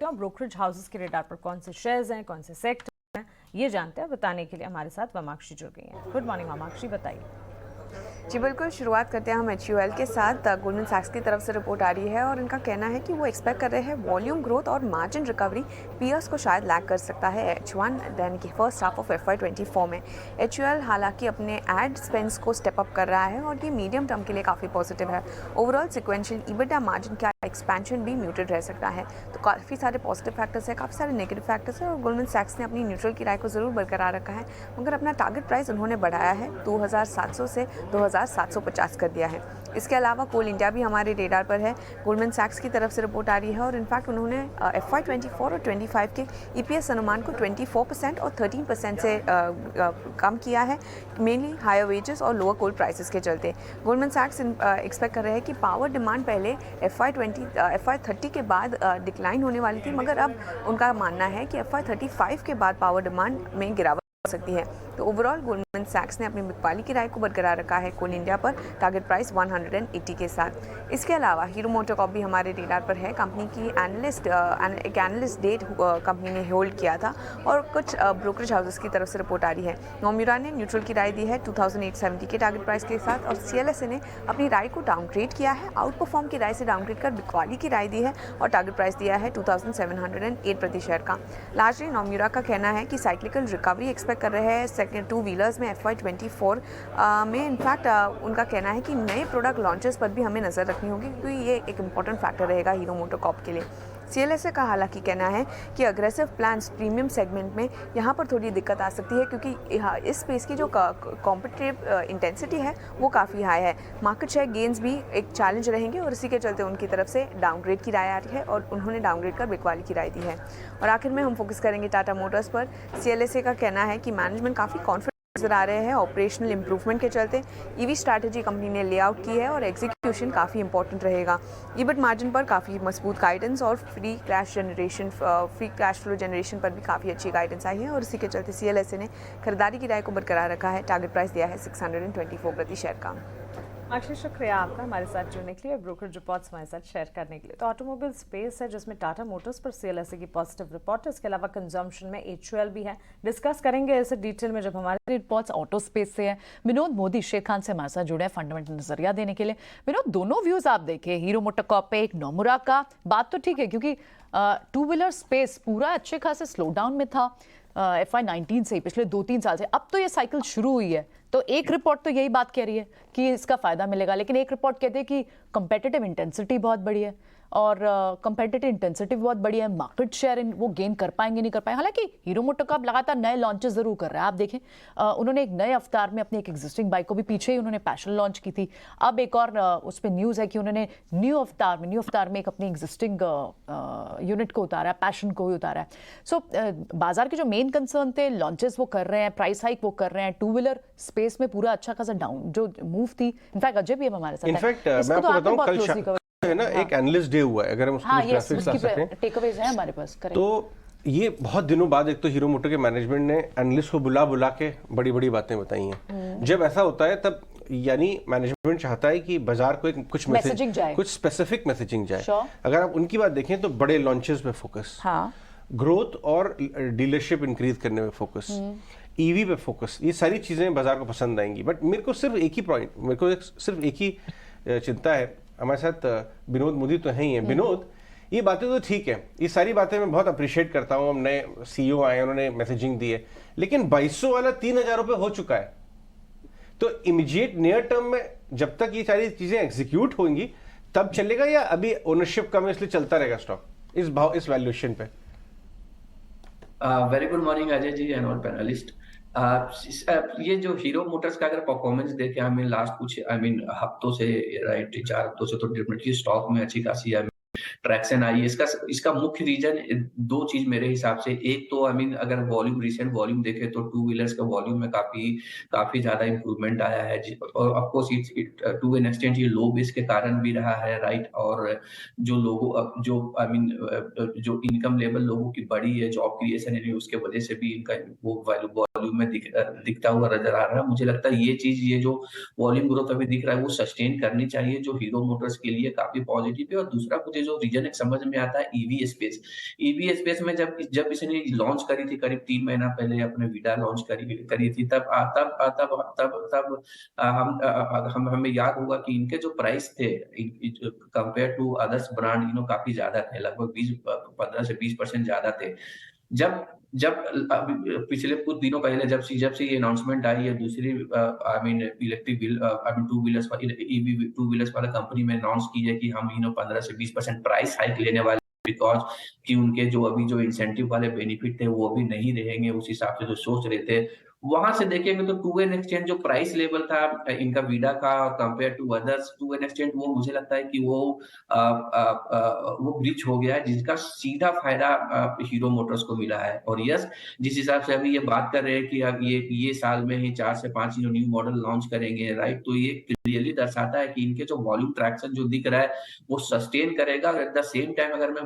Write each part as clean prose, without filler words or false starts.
करते हैं और ब्रोकरेज हाउसेस के रेडार पर कौन से शेयर्स हैं, कौन से सेक्टर हैं, ये जानते हैं। बताने के लिए हमारे साथ वमाक्षी जुड़ गई हैं। गुड मॉर्निंग वमाक्षी, बताइए। जी बिल्कुल, शुरुआत करते हैं हम HUL के साथ। गोल्डमैन सैक्स की तरफ से रिपोर्ट आ रही है और इनका कहना है कि वो एक्सपेक्ट कर रहे हैं वॉल्यूम ग्रोथ और मार्जिन रिकवरी पीयर्स को शायद लैग कर सकता है H1 यानी कि फर्स्ट हाफ ऑफ FY24 में। HUL हालांकि अपने एड स्पेंड्स को स्टेप अप कर रहा है और ये मीडियम टर्म के लिए काफ़ी पॉजिटिव है। ओवरऑल सिक्वेंशियल EBITDA मार्जिन का एक्सपेंशन भी म्यूटेड रह सकता है। तो काफ़ी सारे पॉजिटिव फैक्टर्स हैं, काफ़ी सारे नेगेटिव फैक्टर्स हैं और गोल्डमैन सैक्स ने अपनी न्यूट्रल की राय को ज़रूर बरकरार रखा है, मगर अपना टारगेट प्राइस उन्होंने बढ़ाया है 2700 से 2750 कर दिया है। इसके अलावा कोल इंडिया भी हमारे रेडार पर है। गोल्डमैन सैक्स की तरफ से रिपोर्ट आ रही है और इनफैक्ट उन्होंने FY24 और 25 के EPS अनुमान को 24% और 13% से कम किया है, मेनली हायर वेजेस और लोअर कोल प्राइसेस के चलते। गोल्डमैन सैक्स एक्सपेक्ट कर रहे हैं कि पावर डिमांड पहले FY30 के बाद डिक्लाइन होने वाली थी, मगर अब उनका मानना है कि FY35 के बाद पावर डिमांड में गिरावट हो सकती है। तो ओवरऑल गोल्डमैन सैक्स ने अपनी बिकवाली की राय को बरकरार रखा है कोल इंडिया पर टारगेट प्राइस 180 के साथ। इसके अलावा हीरो मोटोकॉर्प भी हमारे रेडार पर है। कंपनी की एक एनालिस्ट डेट कंपनी ने होल्ड किया था और कुछ ब्रोकरेज हाउसेस की तरफ से रिपोर्ट आ रही है। नोम्यूरा ने न्यूट्रल की राय दी है 2870 के टारगेट प्राइस के साथ और CLSA ने अपनी राय को डाउनग्रेड किया है, आउट परफॉर्म की राय से डाउनग्रेड कर बिकवाली की राय दी है और टारगेट प्राइस दिया है 2708 प्रति शेयर का। लार्जली नोम्यूरा का कहना है कि साइक्लिकल रिकवरी एक्सपेक्ट कर रहे हैं सेकेंड 2 व्हीलर्स में FY24 में। इनफैक्ट उनका कहना है कि नए प्रोडक्ट लॉन्चेस पर भी हमें नज़र रखनी होगी क्योंकि ये एक इंपॉर्टेंट फैक्टर रहेगा हीरो मोटोकॉर्प के लिए। CLSA का हालांकि कहना है कि अग्रेसिव प्लान्स प्रीमियम सेगमेंट में यहाँ पर थोड़ी दिक्कत आ सकती है क्योंकि इस स्पेस की जो कॉम्पिटिटिव इंटेंसिटी है वो काफ़ी हाई है। मार्केट शेयर गेंस भी एक चैलेंज रहेंगे और इसी के चलते उनकी तरफ से डाउनग्रेड की राय आ रही है और उन्होंने डाउनग्रेड कर बिकवाली की राय दी है। और आखिर में हम फोकस करेंगे टाटा मोटर्स पर। CLSA का कहना है कि मैनेजमेंट काफ़ी कॉन्फिडेंट नजर आ रहे हैं ऑपरेशनल इंप्रूवमेंट के चलते। EV स्ट्रैटेजी कंपनी ने लेआउट की है और एग्जीक्यूशन काफ़ी इंपॉर्टेंट रहेगा। EBIT मार्जिन पर काफ़ी मजबूत गाइडेंस और फ्री कैश फ्लो जनरेशन पर भी काफ़ी अच्छी गाइडेंस आई है और इसी के चलते CLSA ने खरीदारी की राय को बरकरार रखा है। टारगेट प्राइस दिया है 624 प्रति शेयर का। अक्षय, शुक्रिया आपका हमारे साथ जुड़ने के लिए, ब्रोकरेज रिपोर्ट्स हमारे साथ शेयर करने के लिए। तो ऑटोमोबाइल स्पेस है जिसमें टाटा मोटर्स पर CLSA की पॉजिटिव रिपोर्ट है। इसके अलावा कंजम्पशन में HUL भी है। डिस्कस करेंगे इसे डिटेल में जब हमारे रिपोर्ट्स ऑटो स्पेस से है। विनोद मोदी शेर खान से हमारे साथ जुड़े हैं फंडामेंटल नजरिया देने के लिए। विनोद, दोनों व्यूज आप देखें, हीरो मोटोकॉर्प पे एक नोमुरा का बात तो ठीक है क्योंकि 2 व्हीलर स्पेस पूरा अच्छे खासे स्लो डाउन में था FY19 से, पिछले 2-3 साल से। अब तो ये साइकिल शुरू हुई है, तो एक रिपोर्ट तो यही बात कह रही है कि इसका फायदा मिलेगा, लेकिन एक रिपोर्ट कहते हैं कि कंपेटिटिव इंटेंसिटी बहुत बड़ी है और कंपेटिटिव इंटेंसिटी बहुत बड़ी है। मार्केट शेयर वो गेन कर पाएंगे नहीं कर पाएंगे। हालांकि हीरो मोटोकॉर्प लगातार नए लॉन्चेस जरूर कर रहा है। आप देखें उन्होंने एक नए अवतार में अपनी एक एग्जिस्टिंग बाइक को भी, पीछे ही उन्होंने पैशन लॉन्च की थी। अब एक और उस पर न्यूज़ है कि उन्होंने न्यू अवतार में एक अपनी एग्जिस्टिंग यूनिट को उतारा है, पैशन को ही उतारा है। सो बाजार के जो मेन कंसर्न थे, लॉन्चेस वो कर रहे हैं, प्राइस हाइक वो कर रहे हैं, 2 व्हीलर स्पेस में पूरा अच्छा खासा डाउन जो मूव थी। इनफैक्ट अजय भी अब हमारे साथ इनफैक्ट मैं आपको बताऊं, कल है ना एक एनालिस्ट डे हुआ है, अगर हम उसकी ग्राफिक्स ला सकते हैं, टेकअवेज है हमारे पास। तो ये बहुत दिनों बाद एक तो हीरो मोटर के मैनेजमेंट ने एनालिस्ट को बुला के बड़ी बड़ी बातें बताई हैं। जब ऐसा होता है तब यानी मैनेजमेंट चाहता है कि बाजार को एक कुछ मैसेजिंग जाए, कुछ स्पेसिफिक मैसेजिंग जाए। अगर आप उनकी बात देखें तो बड़े लॉन्चेस पे फोकस, ग्रोथ और डीलरशिप इंक्रीज करने में फोकस, EV पे फोकस, ये सारी चीजें बाजार को पसंद आएंगी। बट मेरे को सिर्फ एक ही चिंता है। हमारे साथ विनोद मोदी तो है ही है। विनोद, ये बातें तो ठीक है, ये सारी बातें मैं बहुत अप्रिशिएट करता हूँ। हम नए CEO आए, उन्होंने मैसेजिंग दी है, लेकिन 2200 वाला 3000 रुपये हो चुका है। तो इमीडिएट नियर टर्म में जब तक ये सारी चीजें एग्जीक्यूट होंगी तब चलेगा, या अभी ओनरशिप कम है इसलिए चलता रहेगा स्टॉक इस वैल्यूएशन पे? Very good morning Ajay ji and all panelist. ये जो हीरो मोटर्स का अगर परफॉर्मेंस देखें, हमें लास्ट कुछ हफ्तों से, राइट, 4 हफ्तों से तो डेफिनेटली स्टॉक में अच्छी खासी ट्रैक्शन आई है। इसका मुख्य रीजन 2 चीज मेरे हिसाब से। एक तो अगर वॉल्यूम, रिसेंट वॉल्यूम देखें तो 2 व्हीलर्स का वॉल्यूम में काफी ज्यादा इंप्रूवमेंट आया है और of course it to an extent ये लो बेस के कारण भी रहा है, राइट। और जो लोगों जो इनकम लेवल लोगों की बढ़ी है, जॉब क्रिएशन है, उसके वजह से भी इनका वो वॉल्यूम में दिखता हुआ नजर आ रहा है। मुझे लगता है ये जो वॉल्यूम ग्रोथ अभी दिख रहा है वो सस्टेन करनी चाहिए, जो हीरो मोटर्स के लिए काफी पॉजिटिव है। और दूसरा मुझे जो रीजन एक समझ में आता है ईवी स्पेस। ईवी स्पेस में जब इसने लॉन्च करी थी करीब 3 महीना पहले अपने विडा लॉन्च करी थी तब हमें याद होगा कि इनके जो प्राइस थे कंपेयर टू अदर्स ब्रांड काफी ज्यादा थे, लगभग 15 से 20% ज्यादा थे। जब जब पिछले कुछ दिनों पहले जब से ये अनाउंसमेंट आई है दूसरी I mean electric two wheelers EV two wheelers वाला कंपनी में अनाउंस की है कि हम 15 से 20% प्राइस हाइक लेने वाले बिकॉज कि उनके जो अभी जो इंसेंटिव वाले बेनिफिट थे वो अभी नहीं रहेंगे उस हिसाब से जो सोच रहे थे। वहां से देखेंगे तो टू एन एक्सचेंज जो प्राइस लेवल था इनका वीडा का compare to others to an exchange वो मुझे लगता है कि वो ब्रीच हो गया है जिसका सीधा फायदा हीरो मोटर्स को मिला है। और यस, जिस हिसाब से अभी ये बात कर रहे हैं कि अब ये साल में ही 4 से 5 न्यू मॉडल लॉन्च करेंगे, राइट, तो ये क्लियरली दर्शाता है कि इनके जो वॉल्यूम ट्रैक्शन जो दिख रहा है वो सस्टेन करेगा। एट द सेम टाइम अगर मैं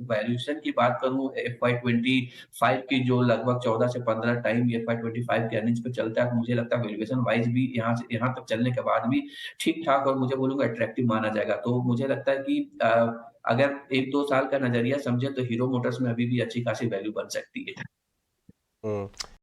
वैल्यूएशन की बात करूं FY25 की जो लगभग 14 से 15 टाइम FY25 के अर्निंग्स पे चलता है, मुझे लगता है वैल्यूएशन वाइज भी यहाँ तक चलने के बाद भी ठीक ठाक और मुझे बोलूंगा अट्रैक्टिव माना जाएगा। तो मुझे लगता है कि अगर 1-2 साल का नजरिया समझे तो हीरो मोटर्स में अभी भी अच्छी खासी वैल्यू बन सकती है।